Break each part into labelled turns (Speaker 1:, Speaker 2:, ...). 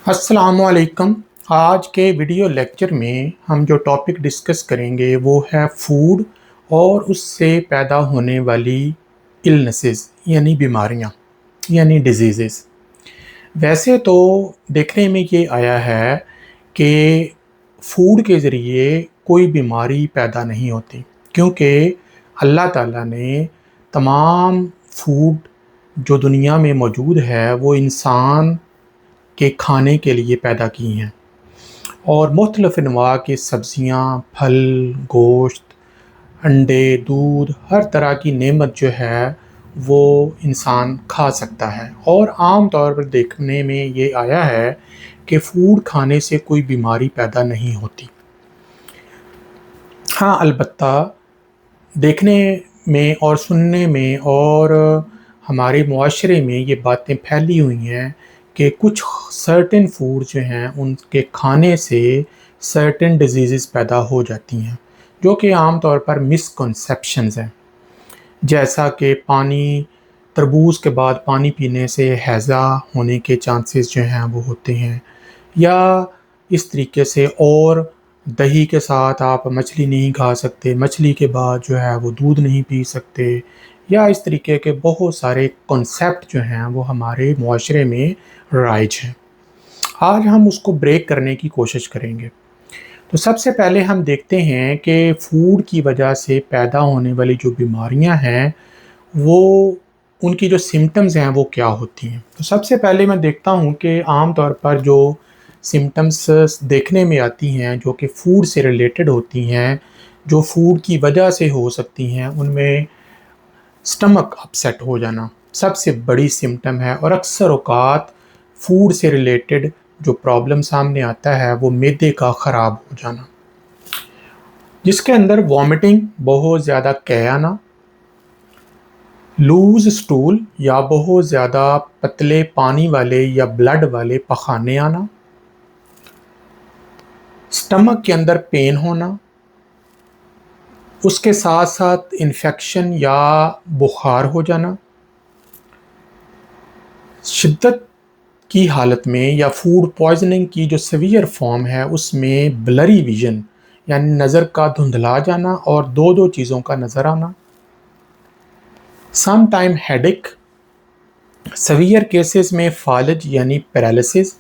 Speaker 1: अस्सलामुअलैकुम। आज के वीडियो लेक्चर में हम जो टॉपिक डिस्कस करेंगे वो है फूड और उससे पैदा होने वाली इलनेसेस यानी बीमारियां यानी डिजीज़ेस। वैसे तो देखने में ये आया है कि फूड के ज़रिए कोई बीमारी पैदा नहीं होती, क्योंकि अल्लाह ताला ने तमाम फूड जो दुनिया में मौजूद है वो इंसान के खाने के लिए पैदा की हैं। और मुख्तलिफ़ अनवा की सब्ज़ियाँ, फल, गोश्त, अंडे, दूध, हर तरह की नेमत जो है वो इंसान खा सकता है। और आम तौर पर देखने में ये आया है कि फूड खाने से कोई बीमारी पैदा नहीं होती। हाँ, अलबत्ता देखने में और सुनने में और हमारे मुआशरे में ये बातें फैली हुई हैं कि कुछ सर्टेन फूड जो हैं उनके खाने से सर्टेन डिजीज़ पैदा हो जाती हैं, जो कि आम तौर पर मिसकंसेप्शंस हैं। जैसा कि तरबूज के बाद पानी पीने से हैज़ा होने के चांसेस जो हैं वो होते हैं, या इस तरीके से, और दही के साथ आप मछली नहीं खा सकते, मछली के बाद जो है वो दूध नहीं पी सकते, या इस तरीके के बहुत सारे कॉन्सेप्ट जो हैं वो हमारे मुआशरे में राइज हैं। आज हम उसको ब्रेक करने की कोशिश करेंगे। तो सबसे पहले हम देखते हैं कि फूड की वजह से पैदा होने वाली जो बीमारियां हैं वो उनकी जो सिम्टम्स हैं वो क्या होती हैं। तो सबसे पहले मैं देखता हूँ कि आम तौर पर जो सिम्टम्स देखने में आती हैं जो कि फ़ूड से रिलेटेड होती हैं, जो फ़ूड की वजह से हो सकती हैं, उनमें स्टमक अपसेट हो जाना सबसे बड़ी सिम्टम है। और अक्सर औक़ात फ़ूड से रिलेटेड जो प्रॉब्लम सामने आता है वो मैदे का ख़राब हो जाना, जिसके अंदर वॉमिटिंग, बहुत ज़्यादा कै आना, लूज़ स्टूल या बहुत ज़्यादा पतले पानी वाले या ब्लड वाले पखाने आना, स्टमक के अंदर पेन होना, उसके साथ साथ इन्फेक्शन या बुखार हो जाना, शिद्दत की हालत में या फूड पॉइजनिंग की जो सीवियर फॉर्म है उसमें ब्लरी विजन यानी नज़र का धुंधला जाना और दो दो चीज़ों का नज़र आना, some time headache, severe cases में फालिज यानी पैरालिसिस,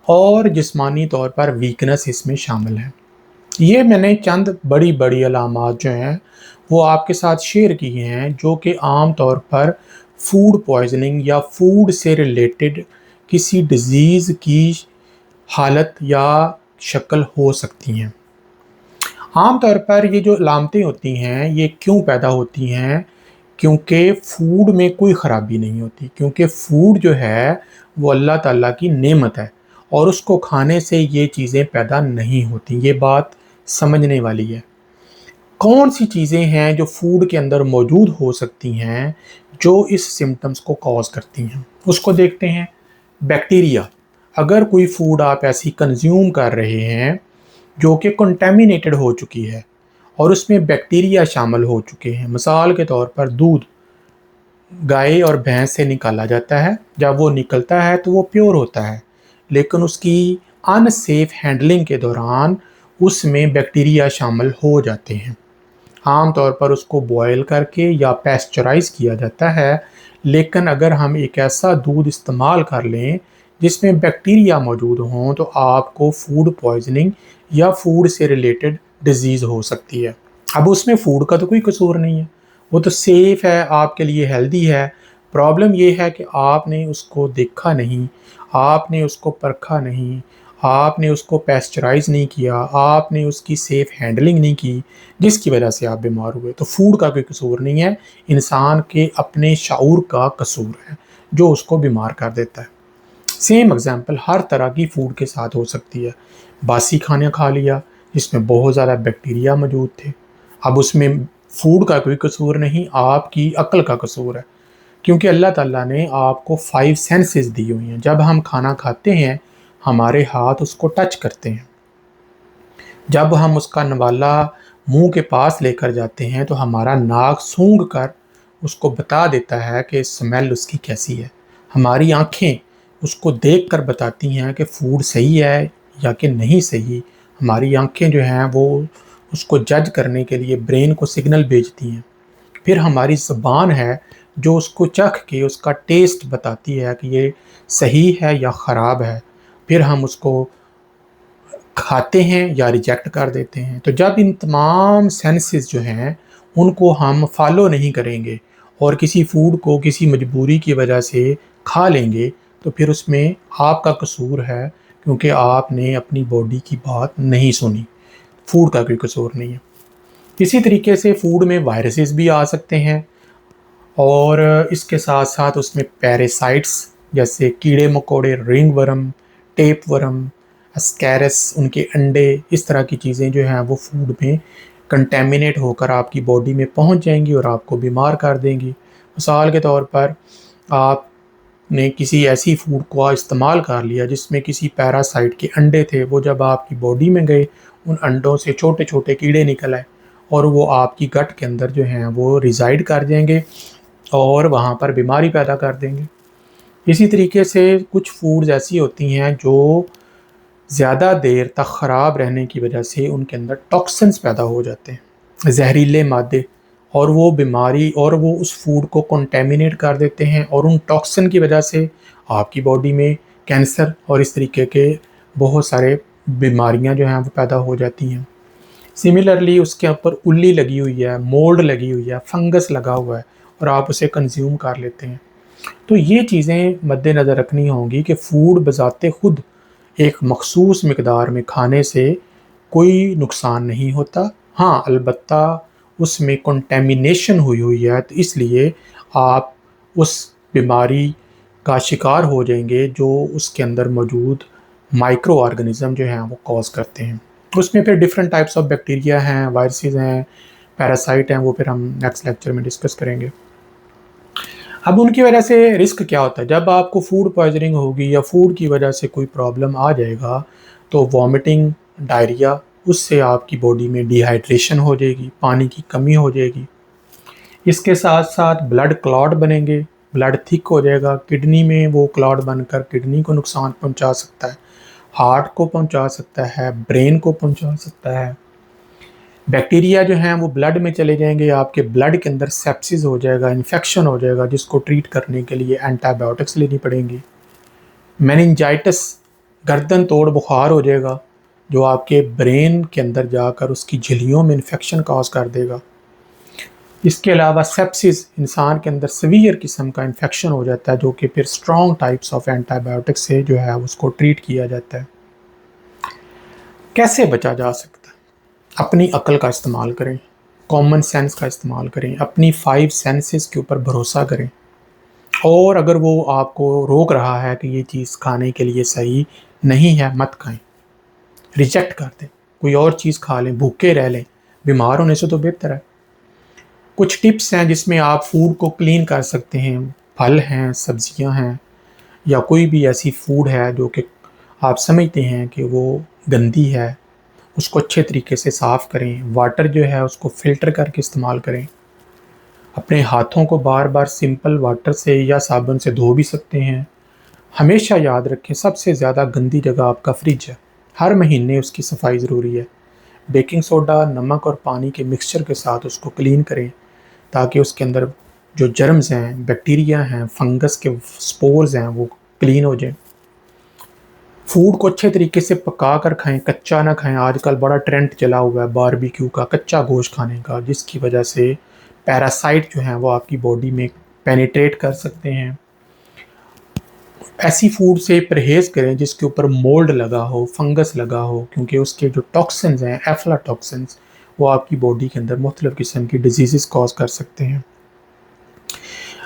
Speaker 1: और जिस्मानी तौर पर वीकनेस इसमें शामिल है। ये मैंने चंद बड़ी बड़ी अलामात जो हैं वो आपके साथ शेयर की हैं, जो कि आम तौर पर फूड पॉइजनिंग या फूड से रिलेटेड किसी डिज़ीज़ की हालत या शक्ल हो सकती हैं। आम तौर पर ये जो अलामतें होती हैं ये क्यों पैदा होती हैं? क्योंकि फूड में कोई ख़राबी नहीं होती, क्योंकि फूड जो है वो अल्लाह ताला की नेमत है और उसको खाने से ये चीज़ें पैदा नहीं होती। ये बात समझने वाली है। कौन सी चीज़ें हैं जो फूड के अंदर मौजूद हो सकती हैं जो इस सिम्टम्स को कॉज करती हैं, उसको देखते हैं। बैक्टीरिया, अगर कोई फूड आप ऐसी कंज्यूम कर रहे हैं जो कि कंटेमिनेटेड हो चुकी है और उसमें बैक्टीरिया शामिल हो चुके हैं, मिसाल के तौर पर दूध गाय और भैंस से निकाला जाता है, जब वो निकलता है तो वो प्योर होता है, लेकिन उसकी अनसेफ हैंडलिंग के दौरान उसमें बैक्टीरिया शामिल हो जाते हैं। आम तौर पर उसको बॉयल करके या पैस्चराइज किया जाता है, लेकिन अगर हम एक ऐसा दूध इस्तेमाल कर लें जिसमें बैक्टीरिया मौजूद हों तो आपको फूड पॉइजनिंग या फूड से रिलेटेड डिजीज़ हो सकती है। अब उसमें फूड का तो कोई कसूर नहीं है, वो तो सेफ़ है, आपके लिए हेल्दी है। प्रॉब्लम ये है कि आपने उसको देखा नहीं, आपने उसको परखा नहीं, आपने उसको पैस्चराइज़ नहीं किया, आपने उसकी सेफ़ हैंडलिंग नहीं की, जिसकी वजह से आप बीमार हुए। तो फूड का कोई कसूर नहीं है, इंसान के अपने शऊर का कसूर है जो उसको बीमार कर देता है। सेम एग्जांपल हर तरह की फूड के साथ हो सकती है। बासी खाना खा लिया जिसमें बहुत ज़्यादा बैक्टीरिया मौजूद थे, अब उसमें फूड का कोई कसूर नहीं, आपकी अक्ल का कसूर है, क्योंकि अल्लाह ताला ने आपको 5 सेंसेस दी हुई हैं। जब हम खाना खाते हैं हमारे हाथ उसको टच करते हैं, जब हम उसका नवाला मुंह के पास लेकर जाते हैं तो हमारा नाक सूंघ कर उसको बता देता है कि स्मेल उसकी कैसी है। हमारी आँखें उसको देख कर बताती हैं कि फ़ूड सही है या कि नहीं सही। हमारी आँखें जो हैं वो उसको जज करने के लिए ब्रेन को सिग्नल भेजती हैं। फिर हमारी ज़ुबान है जो उसको चख के उसका टेस्ट बताती है कि ये सही है या ख़राब है। फिर हम उसको खाते हैं या रिजेक्ट कर देते हैं। तो जब इन तमाम सेंसेस जो हैं उनको हम फॉलो नहीं करेंगे और किसी फूड को किसी मजबूरी की वजह से खा लेंगे, तो फिर उसमें आपका कसूर है, क्योंकि आपने अपनी बॉडी की बात नहीं सुनी। फूड का कोई कसूर नहीं है। इसी तरीके से फूड में वायरसेस भी आ सकते हैं और इसके साथ साथ उसमें पैरासाइट्स जैसे कीड़े मकोड़े, रिंग वर्म, टेप वर्म, एस्कैरस, उनके अंडे, इस तरह की चीज़ें जो हैं वो फूड में कंटेमिनेट होकर आपकी बॉडी में पहुंच जाएंगी और आपको बीमार कर देंगी। मिसाल के तौर पर आपने किसी ऐसी फूड को इस्तेमाल कर लिया जिसमें किसी पैरासाइट के अंडे थे, वो जब आपकी बॉडी में गए उन अंडों से छोटे छोटे कीड़े निकल आए और वो आपकी गट के अंदर जो हैं वो रिज़ाइड कर जाएंगे और वहाँ पर बीमारी पैदा कर देंगे। इसी तरीके से कुछ फूड्स ऐसी होती हैं जो ज़्यादा देर तक ख़राब रहने की वजह से उनके अंदर टॉक्सिन्स पैदा हो जाते हैं, जहरीले मादे, और वो बीमारी और वो उस फूड को कंटेमिनेट कर देते हैं और उन टॉक्सिन की वजह से आपकी बॉडी में कैंसर और इस तरीके के बहुत सारे बीमारियां जो हैं वो पैदा हो जाती हैं। सिमिलरली उसके ऊपर उल्ली लगी हुई है, मोल्ड लगी हुई है, फंगस लगा हुआ है और आप उसे कंज्यूम कर लेते हैं। तो ये चीज़ें मद्देनज़र रखनी होंगी कि फ़ूड बज़ाते ख़ुद एक मख़सूस मिक़दार में खाने से कोई नुकसान नहीं होता। हाँ, अलबत्ता उसमें कंटेमिनेशन हुई हुई है, तो इसलिए आप उस बीमारी का शिकार हो जाएंगे जो उसके अंदर मौजूद माइक्रो ऑर्गेनिज़म जो हैं वो कॉज़ करते हैं। उसमें फिर डिफरेंट टाइप्स ऑफ बैक्टीरिया हैं, वायरसेस हैं, पैरासाइट हैं, वो फिर हम नेक्स्ट लेक्चर में डिस्कस करेंगे। अब उनकी वजह से रिस्क क्या होता है? जब आपको फूड पॉइज़निंग होगी या फूड की वजह से कोई प्रॉब्लम आ जाएगा, तो वॉमिटिंग, डायरिया, उससे आपकी बॉडी में डिहाइड्रेशन हो जाएगी, पानी की कमी हो जाएगी। इसके साथ-साथ ब्लड क्लॉट बनेंगे, ब्लड थिक हो जाएगा, किडनी में वो क्लॉट बनकर किडनी को नुकसान पहुँचा सकता है, हार्ट को पहुँचा सकता है, ब्रेन को पहुँचा सकता है। बैक्टीरिया जो हैं वो ब्लड में चले जाएंगे, आपके ब्लड के अंदर सेप्सिस हो जाएगा, इन्फेक्शन हो जाएगा, जिसको ट्रीट करने के लिए एंटीबायोटिक्स लेनी पड़ेंगी। मेनिंजाइटिस, गर्दन तोड़ बुखार हो जाएगा, जो आपके ब्रेन के अंदर जाकर उसकी झिल्लियों में इन्फेक्शन कॉज कर देगा। इसके अलावा सेप्सिस, इंसान के अंदर सीवियर किस्म का इन्फेक्शन हो जाता है, जो कि फिर स्ट्रॉन्ग टाइप्स ऑफ एंटीबायोटिक्स से जो है उसको ट्रीट किया जाता है। कैसे बचा जा सकता है? अपनी अक्ल का इस्तेमाल करें, कॉमन सेंस का इस्तेमाल करें, अपनी 5 सेंसेस के ऊपर भरोसा करें, और अगर वो आपको रोक रहा है कि ये चीज़ खाने के लिए सही नहीं है, मत खाएं, रिजेक्ट कर दें, कोई और चीज़ खा लें, भूखे रह लें, बीमार होने से तो बेहतर है। कुछ टिप्स हैं जिसमें आप फूड को क्लीन कर सकते हैं। फल हैं, सब्जियां हैं, या कोई भी ऐसी फूड है जो कि आप समझते हैं कि वो गंदी है, उसको अच्छे तरीके से साफ़ करें। वाटर जो है उसको फ़िल्टर करके इस्तेमाल करें। अपने हाथों को बार बार सिंपल वाटर से या साबुन से धो भी सकते हैं। हमेशा याद रखें, सबसे ज़्यादा गंदी जगह आपका फ्रिज है, हर महीने उसकी सफाई ज़रूरी है। बेकिंग सोडा, नमक और पानी के मिक्सचर के साथ उसको क्लीन करें, ताकि उसके अंदर जो जर्म्स हैं, बैक्टीरिया हैं, फंगस के स्पोर्स हैं, वो क्लीन हो जाएं। फूड को अच्छे तरीके से पका कर खाएं, कच्चा ना खाएं। आजकल बड़ा ट्रेंड चला हुआ है बारबेक्यू का, कच्चा गोश्त खाने का, जिसकी वजह से पैरासाइट जो हैं वो आपकी बॉडी में पेनिट्रेट कर सकते हैं। ऐसी फूड से परहेज़ करें जिसके ऊपर मोल्ड लगा हो, फंगस लगा हो, क्योंकि उसके जो टॉक्सिन्स हैं, एफ्लाटॉक्सिन्स, वो आपकी बॉडी के अंदर मुख्तलिफ़ किस्म की डिजीज़ कॉज कर सकते हैं।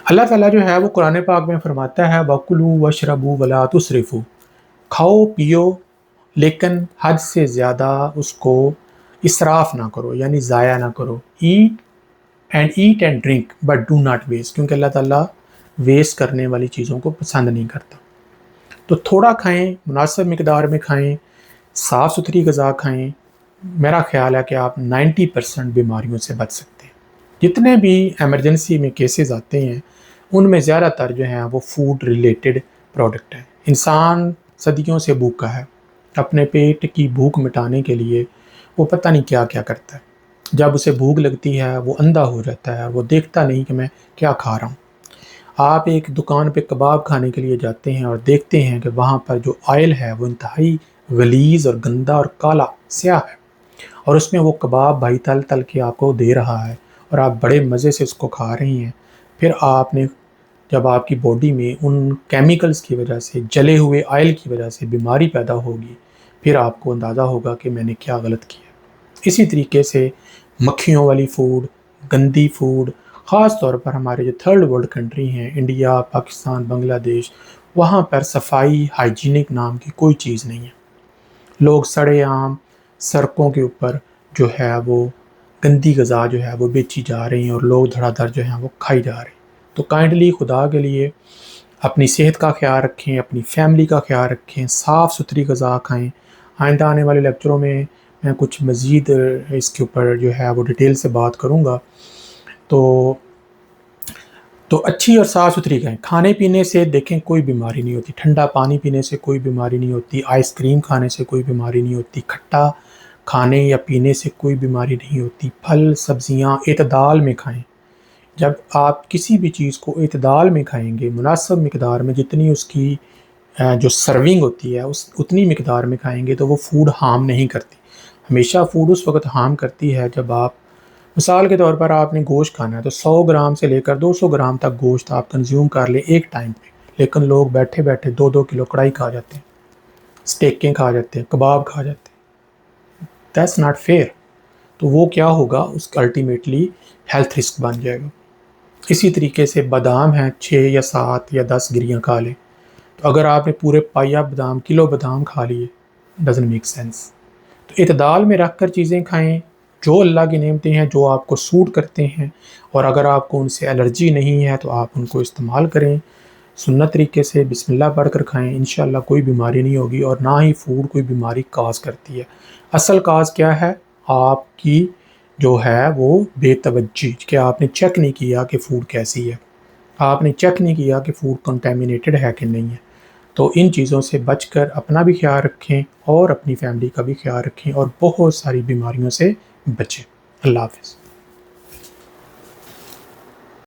Speaker 1: अल्लाह ताला जो है वो कुरान पाक में फरमाता है, वकुलू वशरबू वला तुसरिफू, खाओ पियो लेकिन हद से ज़्यादा उसको इसराफ़ ना करो, यानी ज़ाया ना करो। Eat and drink but do not waste, क्योंकि अल्लाह ताला वेस्ट करने वाली चीज़ों को पसंद नहीं करता। तो थोड़ा खाएं, मुनासिब मिकदार में खाएं, साफ़ सुथरी ग़िज़ा खाएं। मेरा ख़्याल है कि आप 90% बीमारियों से बच सकते हैं। जितने भी एमरजेंसी में केसेस आते हैं उनमें ज़्यादातर जो हैं वो फूड रिलेटेड प्रोडक्ट हैं। इंसान सदियों से भूखा है, अपने पेट की भूख मिटाने के लिए वो पता नहीं क्या क्या करता है। जब उसे भूख लगती है वो अंधा हो जाता है, वो देखता नहीं कि मैं क्या खा रहा हूँ। आप एक दुकान पे कबाब खाने के लिए जाते हैं और देखते हैं कि वहाँ पर जो ऑयल है वो इंतहाई गलीज़ और गंदा और काला स्याह है, और उसमें वो कबाब भाई तल तल के आपको दे रहा है और आप बड़े मज़े से उसको खा रही हैं। फिर आपने जब आपकी बॉडी में उन केमिकल्स की वजह से, जले हुए ऑयल की वजह से बीमारी पैदा होगी, फिर आपको अंदाज़ा होगा कि मैंने क्या गलत किया। इसी तरीके से मक्खियों वाली फूड, गंदी फूड, ख़ास तौर पर हमारे जो थर्ड वर्ल्ड कंट्री हैं, इंडिया, पाकिस्तान, बांग्लादेश, वहाँ पर सफाई, हाइजीनिक नाम की कोई चीज़ नहीं है। लोग सड़े-आम सड़कों के ऊपर जो है वो गंदी ग़िज़ा जो है वो बेची जा रही हैं और लोग धड़ाधड़ जो हैं वो खाई जा रहे हैं। तो काइंडली खुदा के लिए अपनी सेहत का ख़्याल रखें, अपनी फैमिली का ख़्याल रखें, साफ़-सुथरी ग़िज़ा खाएँ। आइंदा आने वाले लेक्चरों में मैं कुछ मज़ीद इसके ऊपर जो है वो डिटेल से बात करूँगा। तो अच्छी और साफ़-सुथरी खाएँ। खाने-पीने से देखें कोई बीमारी नहीं होती, ठंडा पानी पीने से कोई बीमारी नहीं होती, आइसक्रीम खाने से कोई बीमारी नहीं होती, खट्टा खाने या पीने से कोई बीमारी नहीं होती। फल, सब्ज़ियाँ एतदाल में खाएँ। जब आप किसी भी चीज़ को एतदाल में खाएँगे, मुनासिब मिक़दार में, जितनी उसकी जो सर्विंग होती है उस उतनी मिक़दार में खाएँगे तो वो फ़ूड हार्म नहीं करती। हमेशा फ़ूड उस वक़्त हार्म करती है जब आप, मिसाल के तौर पर आपने गोश्त खाना है तो 100 ग्राम से लेकर 200 ग्राम तक गोश्त आप कंज़्यूम कर लें एक टाइम पे, लेकिन लोग बैठे-बैठे 2-2 किलो कढ़ाई खा जाते हैं, स्टेकें खा जाते हैं, कबाब खा जाते हैं। That's not fair. तो वो क्या होगा, उसका अल्टीमेटली हेल्थ रिस्क बन जाएगा। इसी तरीके से बादाम हैं, 6 या 7 या 10 गिरियाँ खा लें, तो अगर आपने पूरे पाया बादाम, किलो बादाम खा लिए, डज़न्ट मेक सेंस। तो इतदाल में रख कर चीज़ें खाएँ, जो अल्लाह की नेमतें हैं, जो आपको सूट करते हैं, और अगर आपको उनसे एलर्जी नहीं है तो आप उनको इस्तेमाल करें। सुन्नत तरीके से बिस्मिल्लाह पढ़कर खाएँ, इंशाअल्लाह कोई बीमारी नहीं होगी और ना ही फूड कोई बीमारी काज़ करती है। असल काज़ क्या है? आपकी जो है वो बेतवज्जी, कि आपने चेक नहीं किया कि फ़ूड कैसी है। आपने चेक नहीं किया कि फ़ूड कंटेमिनेटेड है कि नहीं है। तो इन चीज़ों से बचकर अपना भी ख्याल रखें और अपनी फैमिली का भी ख्याल रखें और बहुत सारी बीमारियों से बचें। अल्लाह हाफ़िज़।